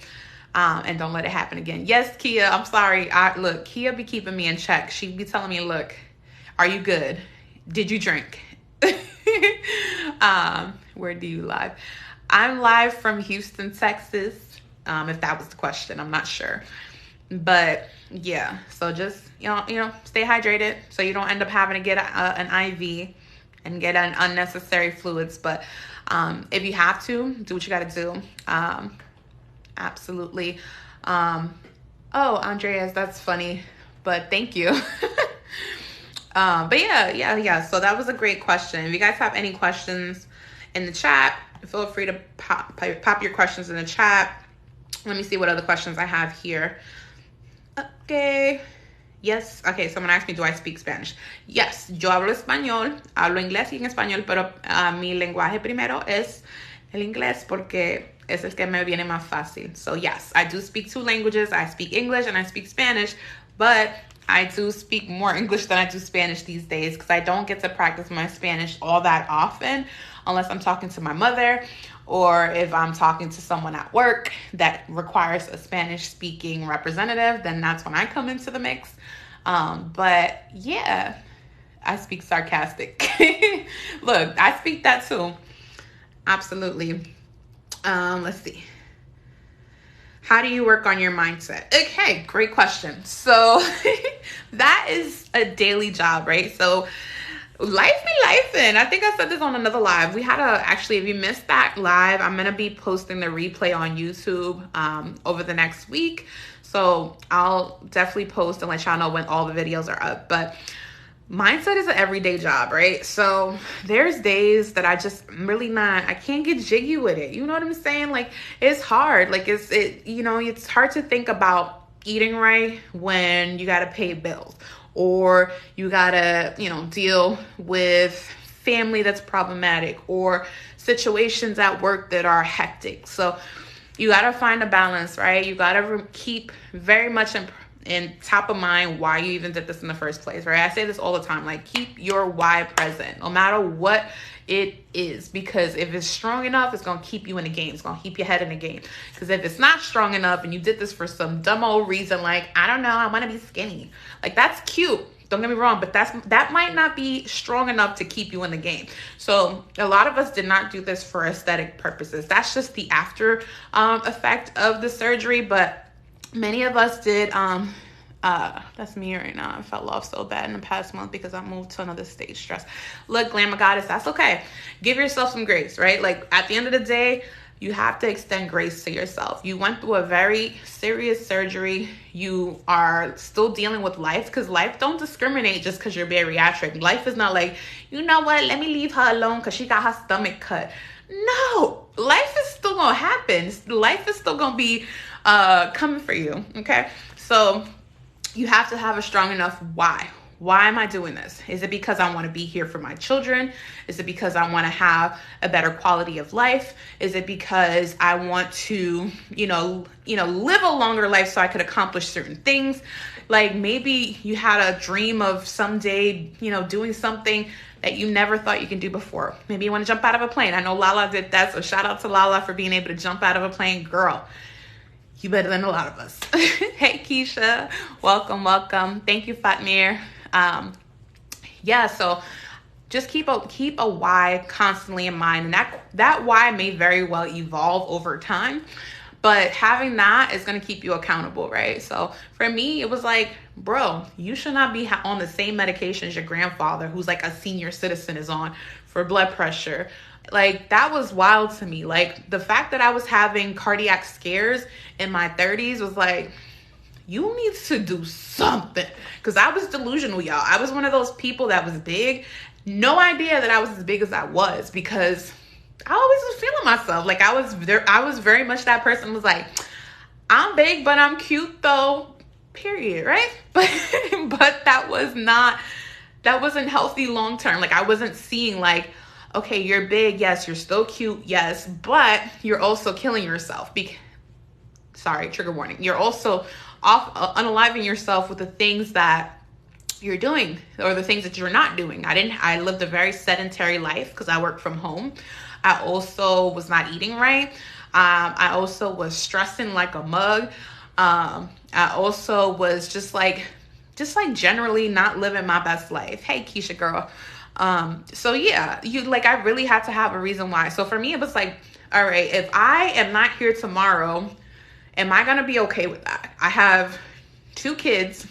And don't let it happen again. Yes, Kia, I'm sorry. Look, Kia be keeping me in check. She be telling me, look, are you good? Did you drink? Where do you live? I'm live from Houston, Texas. If that was the question, I'm not sure. But yeah, so just, you know, stay hydrated so you don't end up having to get an IV and get an unnecessary fluids. But if you have to, do what you got to do. Absolutely. Oh, Andreas, that's funny, but thank you. But yeah. So that was a great question. If you guys have any questions in the chat, feel free to pop your questions in the chat. Let me see what other questions I have here. Okay. Yes. Okay. Someone asked me, do I speak Spanish? Yes. Yo hablo español, hablo inglés y en español, pero mi lenguaje primero es el inglés porque es el que me viene más fácil. So yes, I do speak 2 languages. I speak English and I speak Spanish, but I do speak more English than I do Spanish these days because I don't get to practice my Spanish all that often unless I'm talking to my mother or if I'm talking to someone at work that requires a Spanish-speaking representative, then that's when I come into the mix. But yeah, I speak sarcastic. Look, I speak that too. Absolutely. Let's see. How do you work on your mindset? Okay, great question. So that is a daily job, right? So life be lifing. I think I said this on another live. We had actually, if you missed that live, I'm going to be posting the replay on YouTube over the next week. So I'll definitely post and let y'all know when all the videos are up. But mindset is an everyday job, right? So there's days that I can't get jiggy with it. You know what I'm saying? Like it's hard. Like it's hard to think about eating right when you got to pay bills or you got to, deal with family that's problematic or situations at work that are hectic. So you got to find a balance, right? You got to keep very much in top of mind why you even did this in the first place, right? I say this all the time, like keep your why present, no matter what it is, because if it's strong enough, it's going to keep you in the game. It's going to keep your head in the game. Because if it's not strong enough and you did this for some dumb old reason, like, I don't know, I want to be skinny. Like that's cute. Don't get me wrong, but that might not be strong enough to keep you in the game. So a lot of us did not do this for aesthetic purposes. That's just the after effect of the surgery, but many of us did. That's me right now. I fell off so bad in the past month because I moved to another state. Stress. Look, Glamour Goddess, that's okay. Give yourself some grace, right? Like at the end of the day, you have to extend grace to yourself. You went through a very serious surgery. You are still dealing with life because life don't discriminate just because you're bariatric. Life is not like, you know what, let me leave her alone because she got her stomach cut. No, life is still going to happen. Life is still going to be coming for you, okay? So you have to have a strong enough why. Why am I doing this? Is it because I want to be here for my children? Is it because I want to have a better quality of life? Is it because I want to, live a longer life so I could accomplish certain things? Like maybe you had a dream of someday, doing something that you never thought you could do before. Maybe you want to jump out of a plane. I know Lala did that, so shout out to Lala for being able to jump out of a plane. Girl, you better than a lot of us. Hey, Keisha. Welcome. Thank you, Fatmir. So just keep a why constantly in mind. And that why may very well evolve over time, but having that is going to keep you accountable, right? So for me, it was like, bro, you should not be on the same medication as your grandfather, who's like a senior citizen, is on for blood pressure. Like, that was wild to me. Like, the fact that I was having cardiac scares in my 30s was like, you need to do something. Because I was delusional, y'all. I was one of those people that was big. No idea that I was as big as I was, because I always was feeling myself. Like, I was very much that person who was like, I'm big, but I'm cute though, period, right? But that wasn't healthy long term. Like, I wasn't seeing like, okay, you're big, yes, you're still cute, yes, but you're also killing yourself. Sorry, trigger warning. You're also unaliving yourself with the things that you're doing or the things that you're not doing. I lived a very sedentary life because I worked from home. I also was not eating right. I also was stressing like a mug. I also was just like generally not living my best life. Hey, Keisha girl. So yeah, I really had to have a reason why. So for me, it was like, all right, if I am not here tomorrow, am I going to be okay with that? I have 2 kids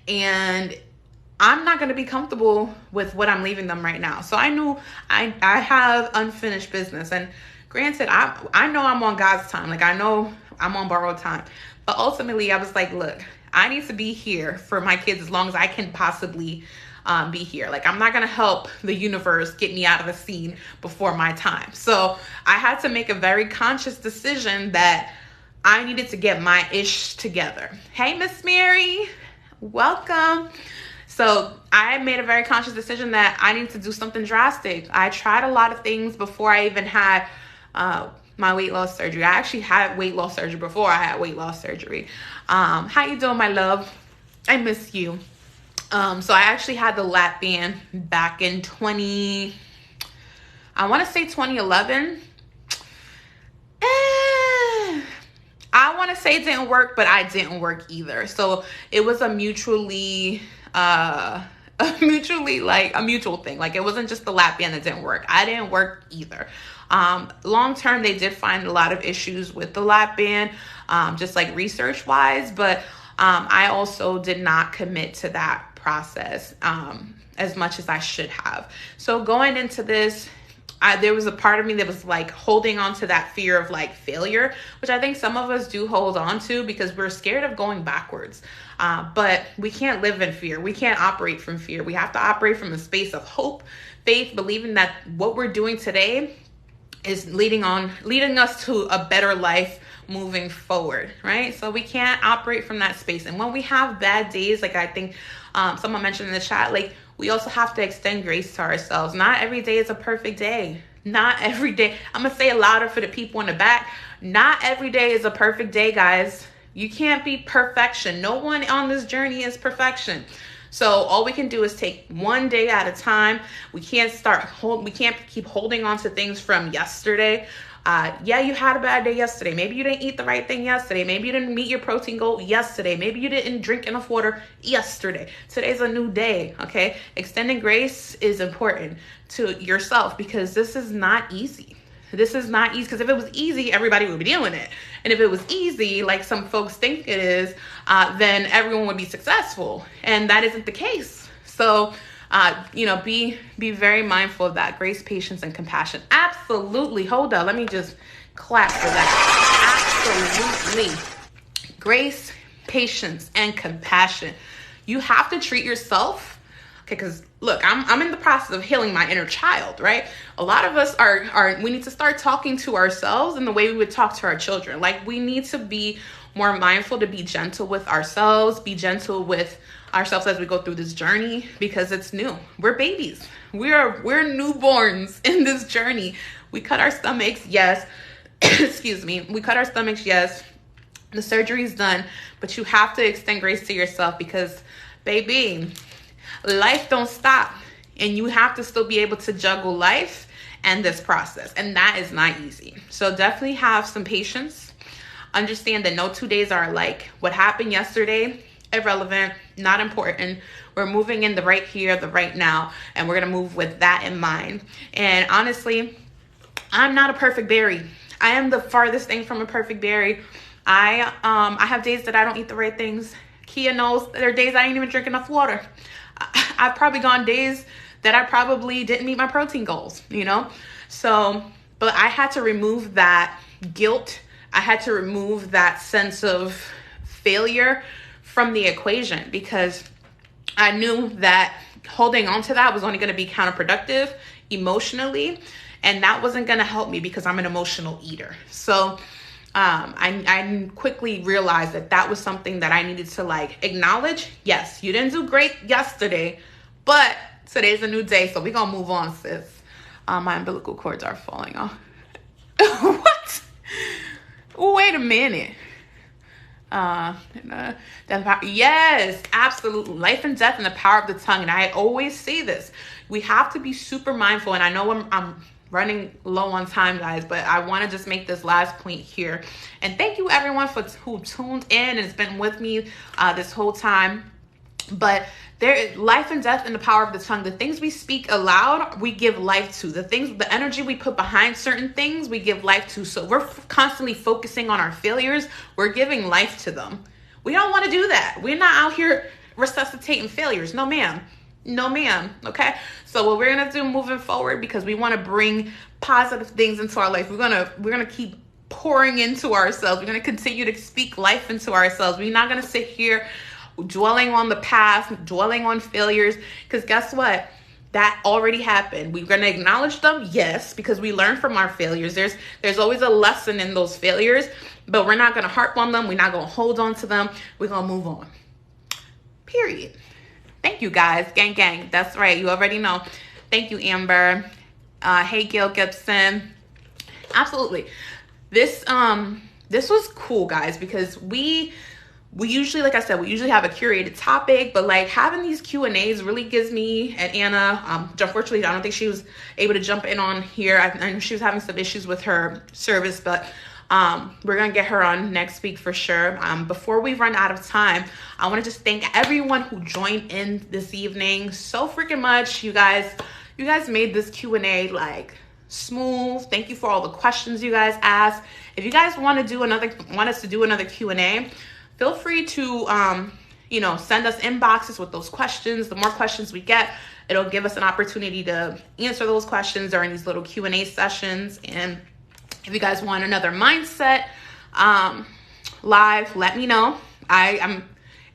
and I'm not going to be comfortable with what I'm leaving them right now. So I knew I have unfinished business. And granted, I know I'm on God's time. Like, I know I'm on borrowed time. But ultimately, I was like, look, I need to be here for my kids as long as I can possibly be here. Like, I'm not going to help the universe get me out of the scene before my time. So I had to make a very conscious decision that I needed to get my ish together. Hey, Miss Mary, welcome. So I made a very conscious decision that I need to do something drastic. I tried a lot of things before I even had my weight loss surgery. I actually had weight loss surgery before I had weight loss surgery. How you doing, my love? I miss you. So I actually had the lap band back in 2011. I want to say it didn't work, but I didn't work either. So it was a mutual thing. Like, it wasn't just the lap band that didn't work. I didn't work either. Long term, they did find a lot of issues with the lap band, just like research wise, but I also did not commit to that process as much as I should have. So going into this, there was a part of me that was like holding on to that fear of like failure, which I think some of us do hold on to because we're scared of going backwards. But we can't live in fear. We can't operate from fear. We have to operate from a space of hope, faith, believing that what we're doing today is leading us to a better life moving forward, right? So we can't operate from that space. And when we have bad days, like I think someone mentioned in the chat, like, we also have to extend grace to ourselves. Not every day is a perfect day. Not every day. I'm going to say it louder for the people in the back. Not every day is a perfect day, guys. You can't be perfection. No one on this journey is perfection. So all we can do is take one day at a time. We can't keep holding on to things from yesterday. Yeah, you had a bad day yesterday. Maybe you didn't eat the right thing yesterday. Maybe you didn't meet your protein goal yesterday. Maybe you didn't drink enough water yesterday. Today's a new day, okay? Extending grace is important to yourself because this is not easy. This is not easy because if it was easy, everybody would be doing it. And if it was easy, like some folks think it is, then everyone would be successful. And that isn't the case. So, be very mindful of that. Grace, patience, and compassion. Absolutely. Hold up. Let me just clap for that. Absolutely. Grace, patience, and compassion. You have to treat yourself Okay, because look, I'm in the process of healing my inner child, right? A lot of us we need to start talking to ourselves in the way we would talk to our children. Like, we need to be more mindful, to be gentle with ourselves, be gentle with ourselves as we go through this journey, because it's new. We're babies. We're newborns in this journey. We cut our stomachs, yes. Excuse me. We cut our stomachs, yes. The surgery's done, but you have to extend grace to yourself, because, baby, life don't stop, and you have to still be able to juggle life and this process, and that is not easy. So definitely have some patience. Understand that no 2 days are alike. What happened yesterday, irrelevant, not important. We're moving in the right here, the right now, and we're gonna move with that in mind. And honestly, I'm not a perfect Bari. I am the farthest thing from a perfect Bari. I have days that I don't eat the right things. Kia knows there are days I ain't even drink enough water. I've probably gone days that I probably didn't meet my protein goals, you know? So, but I had to remove that guilt. I had to remove that sense of failure from the equation, because I knew that holding on to that was only going to be counterproductive emotionally, and that wasn't going to help me because I'm an emotional eater. So I quickly realized that was something that I needed to like acknowledge. Yes, you didn't do great yesterday, but today's a new day, so we're going to move on, sis. My umbilical cords are falling off. What? Wait a minute. Yes, absolutely. Life and death and the power of the tongue. And I always say this. We have to be super mindful. And I know I'm running low on time, guys, but I want to just make this last point here. And thank you, everyone, who tuned in and has been with me this whole time. But there is life and death in the power of the tongue. The things we speak aloud, we give life to. The energy we put behind certain things, we give life to. So we're constantly focusing on our failures. We're giving life to them. We don't want to do that. We're not out here resuscitating failures. No, ma'am. No, ma'am. Okay. So what we're going to do moving forward, because we want to bring positive things into our life, we're going to keep pouring into ourselves. We're going to continue to speak life into ourselves. We're not going to sit here dwelling on the past, dwelling on failures, because guess what? That already happened. We're going to acknowledge them, yes, because we learn from our failures. There's always a lesson in those failures, but we're not going to harp on them. We're not going to hold on to them. We're going to move on. Period. Thank you, guys. Gang, gang. That's right. You already know. Thank you, Amber. Hey, Gail Gibson. Absolutely. This was cool, guys, because we usually, like I said, we usually have a curated topic, but like having these Q&As really gives me and Anna, unfortunately, I don't think she was able to jump in on here. I know she was having some issues with her service, but we're going to get her on next week for sure. Before we run out of time, I want to just thank everyone who joined in this evening so freaking much. You guys made this Q&A like smooth. Thank you for all the questions you guys asked. If you guys want us to do another Q&A, feel free to, send us inboxes with those questions. The more questions we get, it'll give us an opportunity to answer those questions during these little Q&A sessions. And if you guys want another mindset live, let me know.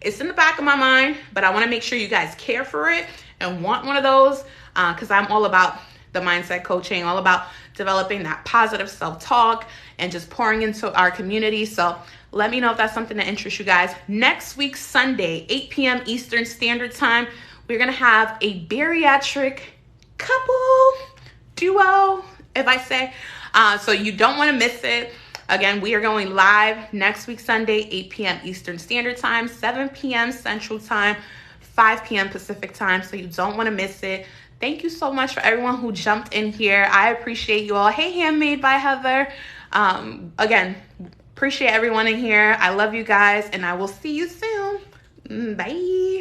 It's in the back of my mind, but I want to make sure you guys care for it and want one of those, because I'm all about the mindset coaching, all about developing that positive self-talk and just pouring into our community. So let me know if that's something that interests you guys. Next week, Sunday, 8 p.m. Eastern Standard Time, we're going to have a bariatric couple duo, if I say. So you don't want to miss it. Again, we are going live next week, Sunday, 8 p.m. Eastern Standard Time, 7 p.m. Central Time, 5 p.m. Pacific Time. So you don't want to miss it. Thank you so much for everyone who jumped in here. I appreciate you all. Hey, Handmade by Heather. Again, appreciate everyone in here. I love you guys, and I will see you soon. Bye.